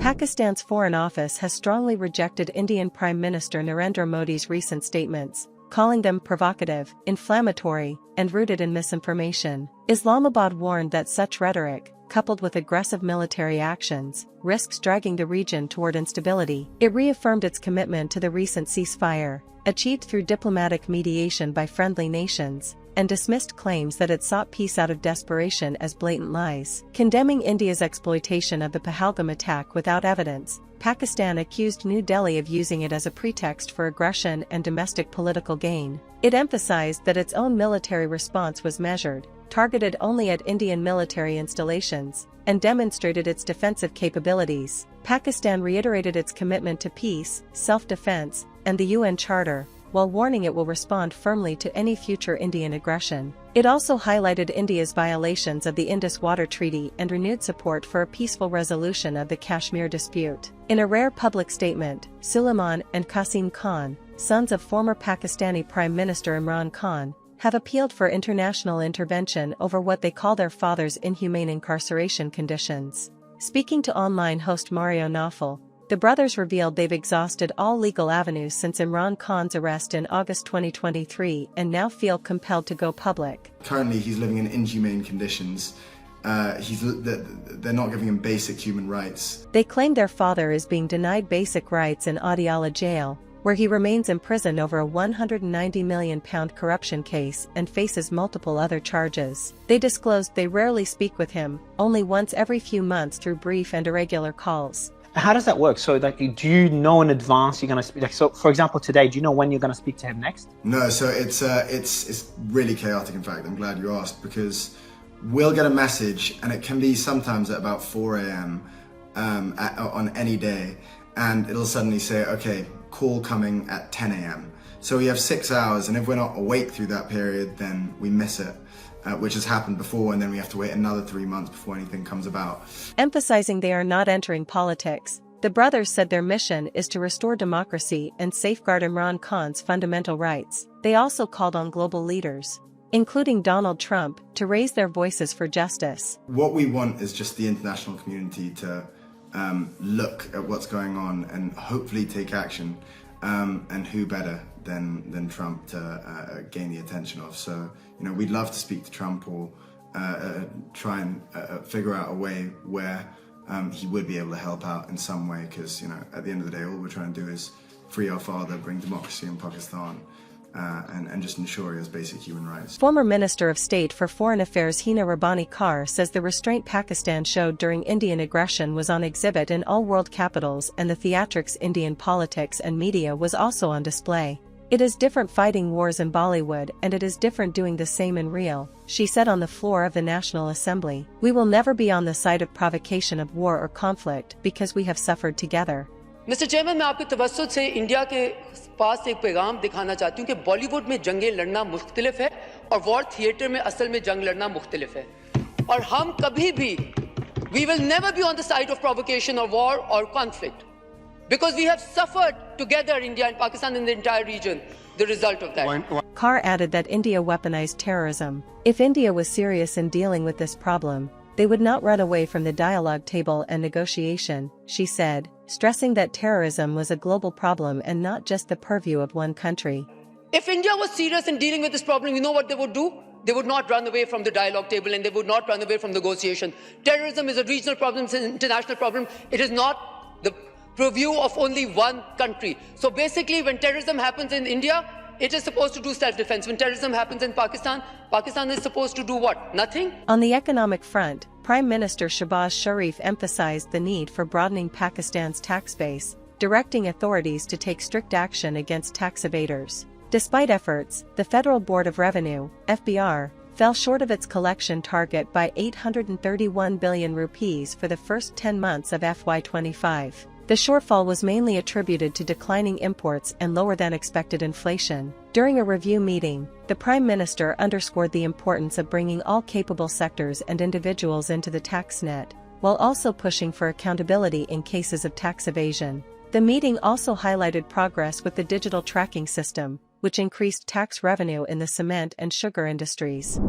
Pakistan's Foreign Office has strongly rejected Indian Prime Minister Narendra Modi's recent statements, calling them provocative, inflammatory, and rooted in misinformation. Islamabad warned that such rhetoric, coupled with aggressive military actions, risks dragging the region toward instability. It reaffirmed its commitment to the recent ceasefire, achieved through diplomatic mediation by friendly nations, and dismissed claims that it sought peace out of desperation as blatant lies. Condemning India's exploitation of the Pahalgam attack without evidence, Pakistan accused New Delhi of using it as a pretext for aggression and domestic political gain. It emphasized that its own military response was measured, targeted only at Indian military installations, and demonstrated its defensive capabilities. Pakistan reiterated its commitment to peace, self-defense, and the UN Charter, while warning it will respond firmly to any future Indian aggression. It also highlighted India's violations of the Indus Water Treaty and renewed support for a peaceful resolution of the Kashmir dispute. In a rare public statement, Suleiman and Qasim Khan, sons of former Pakistani Prime Minister Imran Khan, have appealed for international intervention over what they call their father's inhumane incarceration conditions. Speaking to online host Mario Nawfal, the brothers revealed they've exhausted all legal avenues since Imran Khan's arrest in August 2023 and now feel compelled to go public. Currently, he's living in inhumane conditions. They're not giving him basic human rights. They claim their father is being denied basic rights in Adiala jail, where he remains imprisoned over a £190 million corruption case and faces multiple other charges. They disclosed they rarely speak with him, only once every few months through brief and irregular calls. How does that work? So, do you know in advance you're going to speak? So, for example, today, do you know when you're going to speak to him next? No, so it's really chaotic. In fact, I'm glad you asked, because we'll get a message, and it can be sometimes at about 4 a.m. On any day, and it'll suddenly say, okay, call coming at 10 a.m. So we have 6 hours, and if we're not awake through that period, then we miss it. Which has happened before, and then we have to wait another 3 months before anything comes about. Emphasizing they are not entering politics, the brothers said their mission is to restore democracy and safeguard Imran Khan's fundamental rights. They also called on global leaders, including Donald Trump, to raise their voices for justice. What we want is just the international community to look at what's going on and hopefully take action. And who better than Trump to gain the attention of? So, we'd love to speak to Trump or try and figure out a way where he would be able to help out in some way, because, at the end of the day, all we're trying to do is free our father, bring democracy in Pakistan, and just ensure he has basic human rights. Former Minister of State for Foreign Affairs Hina Rabbani Kar says the restraint Pakistan showed during Indian aggression was on exhibit in all world capitals, and the theatrics Indian politics and media was also on display. It is different fighting wars in Bollywood, and it is different doing the same in real, she said on the floor of the National Assembly. We will never be on the side of provocation of war or conflict because we have suffered together. Mister chairman, मैं आपके तवज्जुह से India के पास एक पैगाम दिखाना चाहती हूँ कि बॉलीवुड में जंगें लड़ना मुख्तलिफ है और वॉर थिएटर में असल में जंग लड़ना मुख्तलिफ है, और हम कभी भी we will never be on the side of provocation or war or conflict, because we have suffered together, India and Pakistan, in the entire region, the result of that. Carr added that India weaponized terrorism. If India was serious in dealing with this problem, they would not run away from the dialogue table and negotiation, she said, stressing that terrorism was a global problem and not just the purview of one country. If India was serious in dealing with this problem, you know what they would do? They would not run away from the dialogue table, and they would not run away from negotiation. Terrorism is a regional problem, it's an international problem. It is not the purview of only one country. So basically, when terrorism happens in India, it is supposed to do self-defense. When terrorism happens in Pakistan, Pakistan is supposed to do what? Nothing? On the economic front, Prime Minister Shehbaz Sharif emphasized the need for broadening Pakistan's tax base, directing authorities to take strict action against tax evaders. Despite efforts, the Federal Board of Revenue, FBR, fell short of its collection target by 831 billion rupees for the first 10 months of FY25. The shortfall was mainly attributed to declining imports and lower than expected inflation. During a review meeting, the Prime Minister underscored the importance of bringing all capable sectors and individuals into the tax net, while also pushing for accountability in cases of tax evasion. The meeting also highlighted progress with the digital tracking system, which increased tax revenue in the cement and sugar industries.